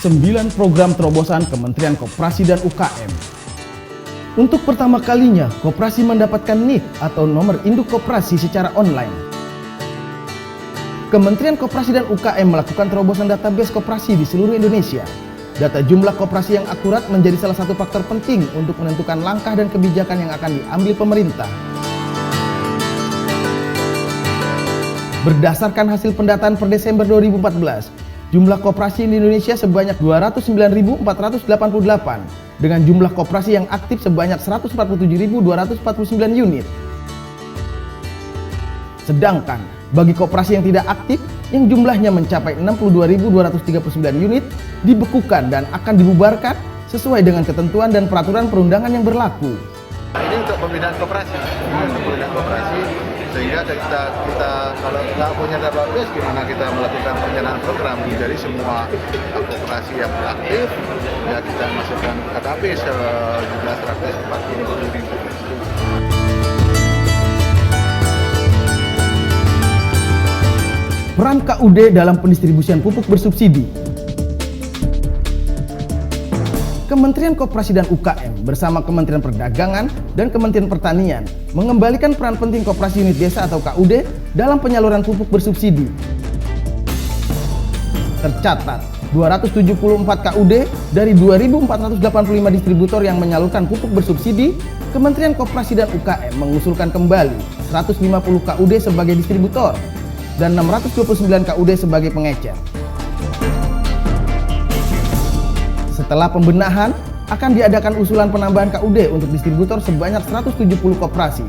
9 program terobosan Kementerian Koperasi dan UKM. Untuk pertama kalinya, koperasi mendapatkan NIK atau nomor induk koperasi secara online. Kementerian Koperasi dan UKM melakukan terobosan database koperasi di seluruh Indonesia. Data jumlah koperasi yang akurat menjadi salah satu faktor penting untuk menentukan langkah dan kebijakan yang akan diambil pemerintah. Berdasarkan hasil pendataan per Desember 2014, jumlah koperasi di Indonesia sebanyak 209.488 dengan jumlah koperasi yang aktif sebanyak 147.249 unit. Sedangkan bagi koperasi yang tidak aktif yang jumlahnya mencapai 62.239 unit dibekukan dan akan dibubarkan sesuai dengan ketentuan dan peraturan perundangan yang berlaku. Ini untuk pembinaan koperasi, sehingga kita kalau nggak punya database, gimana kita melakukan perencanaan program dari semua koperasi yang aktif, ya kita masukkan database jumlah 147.000. Peran KUD dalam pendistribusian pupuk bersubsidi. Kementerian Koperasi dan UKM bersama Kementerian Perdagangan dan Kementerian Pertanian mengembalikan peran penting koperasi unit desa atau KUD dalam penyaluran pupuk bersubsidi. Tercatat 274 KUD dari 2.485 distributor yang menyalurkan pupuk bersubsidi. Kementerian Koperasi dan UKM mengusulkan kembali 150 KUD sebagai distributor dan 629 KUD sebagai pengecer. Setelah pembenahan, akan diadakan usulan penambahan KUD untuk distributor sebanyak 170 koperasi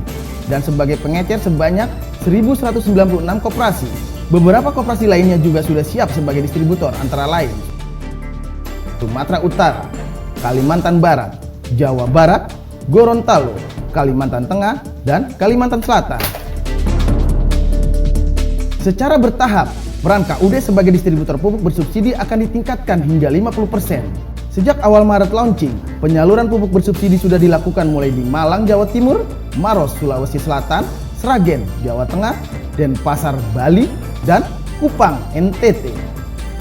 dan sebagai pengecer sebanyak 1.196 koperasi. Beberapa koperasi lainnya juga sudah siap sebagai distributor, antara lain Sumatera Utara, Kalimantan Barat, Jawa Barat, Gorontalo, Kalimantan Tengah, dan Kalimantan Selatan. Secara bertahap, peran KUD sebagai distributor pupuk bersubsidi akan ditingkatkan hingga 50%. Sejak awal Maret launching, penyaluran pupuk bersubsidi sudah dilakukan mulai di Malang, Jawa Timur, Maros, Sulawesi Selatan, Sragen, Jawa Tengah, Denpasar, Bali, dan Kupang, NTT.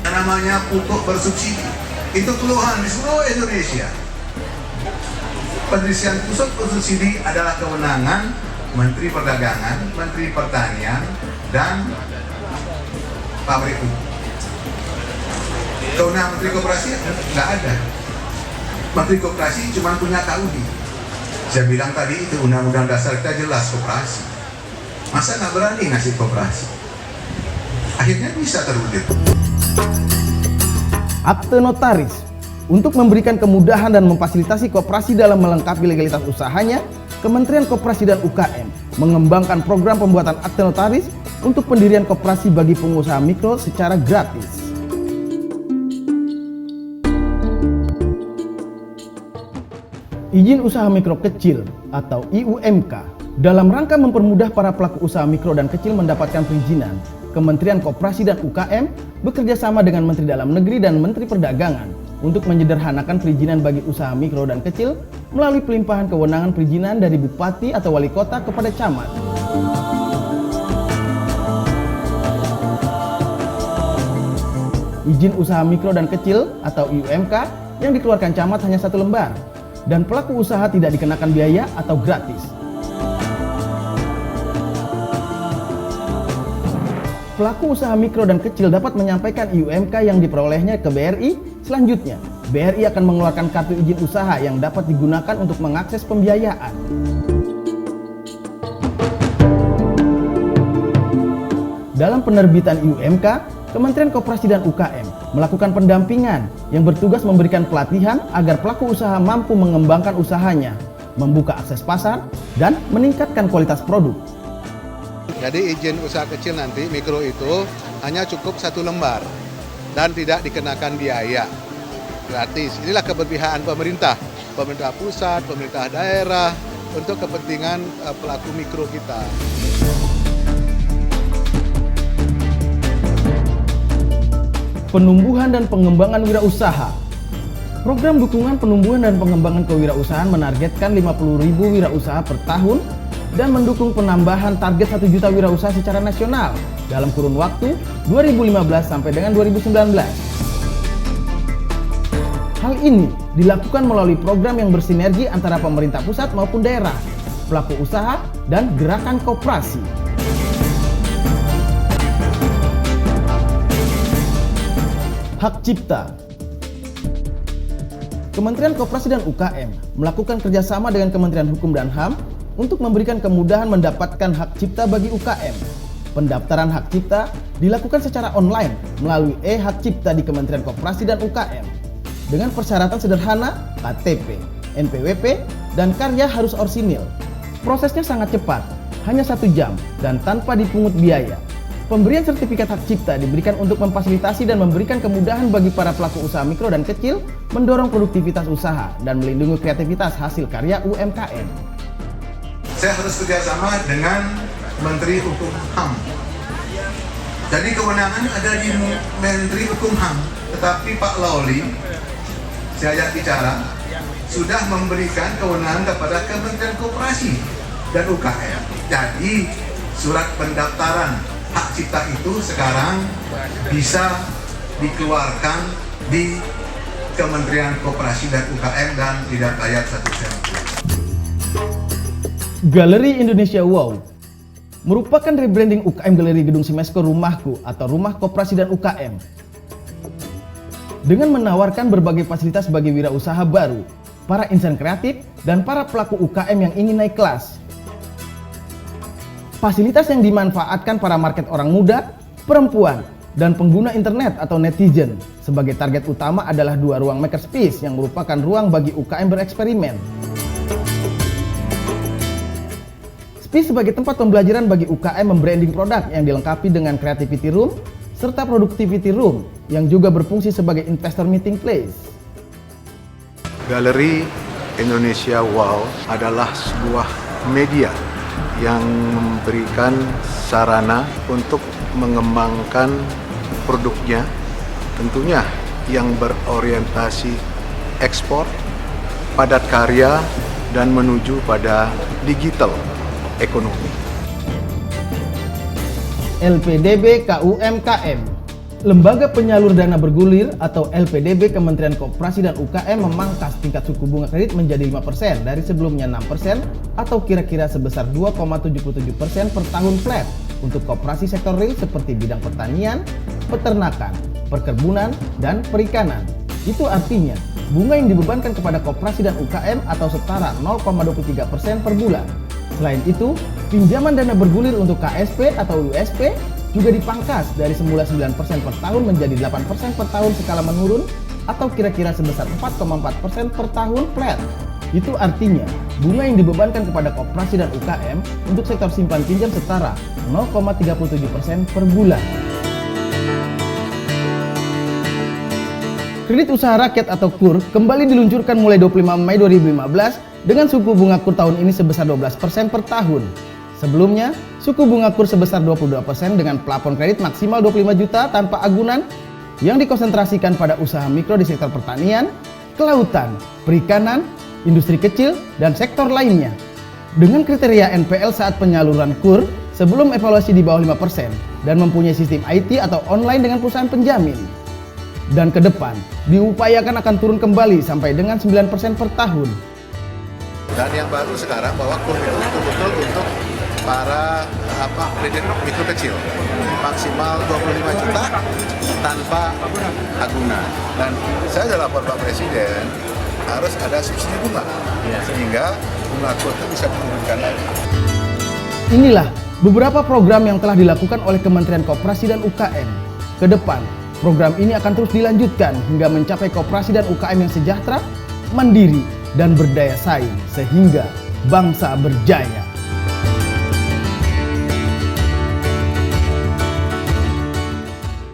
Namanya pupuk bersubsidi, itu keluhan di seluruh Indonesia. Pendistribusian pupuk bersubsidi adalah kewenangan Menteri Perdagangan, Menteri Pertanian, dan pabrik pupuk. Kewenangan Menteri Koperasi nggak ada. Menteri Koperasi cuma punya KUD. Saya bilang tadi itu undang-undang dasar kita jelas koperasi. Masa nggak berani ngasih koperasi? Akhirnya bisa terwujud. Akte notaris. Untuk memberikan kemudahan dan memfasilitasi koperasi dalam melengkapi legalitas usahanya, Kementerian Koperasi dan UKM mengembangkan program pembuatan akte notaris untuk pendirian koperasi bagi pengusaha mikro secara gratis. Izin usaha mikro kecil atau IUMK. Dalam rangka mempermudah para pelaku usaha mikro dan kecil mendapatkan perizinan, Kementerian Koperasi dan UKM bekerja sama dengan Menteri Dalam Negeri dan Menteri Perdagangan untuk menyederhanakan perizinan bagi usaha mikro dan kecil melalui pelimpahan kewenangan perizinan dari Bupati atau Wali Kota kepada Camat. Izin usaha mikro dan kecil atau IUMK yang dikeluarkan Camat hanya 1 lembar dan pelaku usaha tidak dikenakan biaya atau gratis. Pelaku usaha mikro dan kecil dapat menyampaikan IUMK yang diperolehnya ke BRI. Selanjutnya, BRI akan mengeluarkan kartu izin usaha yang dapat digunakan untuk mengakses pembiayaan. Dalam penerbitan IUMK, Kementerian Koperasi dan UKM melakukan pendampingan yang bertugas memberikan pelatihan agar pelaku usaha mampu mengembangkan usahanya, membuka akses pasar, dan meningkatkan kualitas produk. Jadi izin usaha kecil nanti mikro itu hanya cukup 1 lembar dan tidak dikenakan biaya, gratis. Inilah keberpihakan pemerintah pusat, pemerintah daerah untuk kepentingan pelaku mikro kita. Penumbuhan dan pengembangan wirausaha. Program dukungan penumbuhan dan pengembangan kewirausahaan menargetkan 50.000 wirausaha per tahun dan mendukung penambahan target 1 juta wirausaha secara nasional dalam kurun waktu 2015 sampai dengan 2019. Hal ini dilakukan melalui program yang bersinergi antara pemerintah pusat maupun daerah, pelaku usaha, dan gerakan koperasi. Hak Cipta. Kementerian Koperasi dan UKM melakukan kerjasama dengan Kementerian Hukum dan HAM untuk memberikan kemudahan mendapatkan hak cipta bagi UKM. Pendaftaran hak cipta dilakukan secara online melalui e-hak cipta di Kementerian Koperasi dan UKM. Dengan persyaratan sederhana, KTP, NPWP, dan karya harus orsinil. Prosesnya sangat cepat, hanya 1 jam dan tanpa dipungut biaya. Pemberian sertifikat hak cipta diberikan untuk memfasilitasi dan memberikan kemudahan bagi para pelaku usaha mikro dan kecil, mendorong produktivitas usaha, dan melindungi kreativitas hasil karya UMKM. Saya harus kerjasama dengan Menteri Hukum HAM. Jadi kewenangan ada di Menteri Hukum HAM, tetapi Pak Lawli, saya ajak bicara, sudah memberikan kewenangan kepada Kementerian Koperasi dan UKM. Jadi surat pendaftaran hak cipta itu sekarang bisa dikeluarkan di Kementerian Koperasi dan UKM dan tidak bayar 1 sen. Galeri Indonesia Wow merupakan rebranding UKM Galeri Gedung Simesko Rumahku atau Rumah Koperasi dan UKM. Dengan menawarkan berbagai fasilitas bagi wirausaha baru, para insan kreatif, dan para pelaku UKM yang ingin naik kelas. Fasilitas yang dimanfaatkan para market orang muda, perempuan, dan pengguna internet atau netizen. Sebagai target utama adalah 2 ruang makerspace yang merupakan ruang bagi UKM bereksperimen. Space sebagai tempat pembelajaran bagi UKM membranding produk yang dilengkapi dengan creativity room, serta productivity room yang juga berfungsi sebagai investor meeting place. Galeri Indonesia Wow adalah sebuah media yang memberikan sarana untuk mengembangkan produknya, tentunya yang berorientasi ekspor, padat karya, dan menuju pada digital ekonomi. LPDB KUMKM, Lembaga Penyalur Dana Bergulir atau LPDB Kementerian Koperasi dan UKM memangkas tingkat suku bunga kredit menjadi 5% dari sebelumnya 6% atau kira-kira sebesar 2,77% per tahun flat untuk koperasi sektor real seperti bidang pertanian, peternakan, perkebunan, dan perikanan. Itu artinya bunga yang dibebankan kepada koperasi dan UKM atau setara 0,23% per bulan. Selain itu, pinjaman dana bergulir untuk KSP atau USP juga dipangkas dari semula 9% per tahun menjadi 8% per tahun skala menurun atau kira-kira sebesar 4,4% per tahun flat. Itu artinya bunga yang dibebankan kepada koperasi dan UKM untuk sektor simpan pinjam setara 0,37% per bulan. Kredit Usaha Rakyat atau KUR kembali diluncurkan mulai 25 Mei 2015 dengan suku bunga KUR tahun ini sebesar 12% per tahun. Sebelumnya, suku bunga KUR sebesar 22% dengan plafon kredit maksimal 25 juta tanpa agunan yang dikonsentrasikan pada usaha mikro di sektor pertanian, kelautan, perikanan, industri kecil, dan sektor lainnya. Dengan kriteria NPL saat penyaluran KUR sebelum evaluasi di bawah 5% dan mempunyai sistem IT atau online dengan perusahaan penjamin. Dan ke depan, diupayakan akan turun kembali sampai dengan 9% per tahun. Dan yang baru sekarang bahwa KUR itu betul-betul untuk para kredit mikro kecil maksimal 25 juta tanpa agunan. Dan saya sudah lapor Pak Presiden harus ada subsidi bunga sehingga bunga KUR itu bisa diturunkan lagi. Inilah beberapa program yang telah dilakukan oleh Kementerian Koperasi dan UKM. Ke depan, program ini akan terus dilanjutkan hingga mencapai koperasi dan UKM yang sejahtera, mandiri, dan berdaya saing sehingga bangsa berjaya.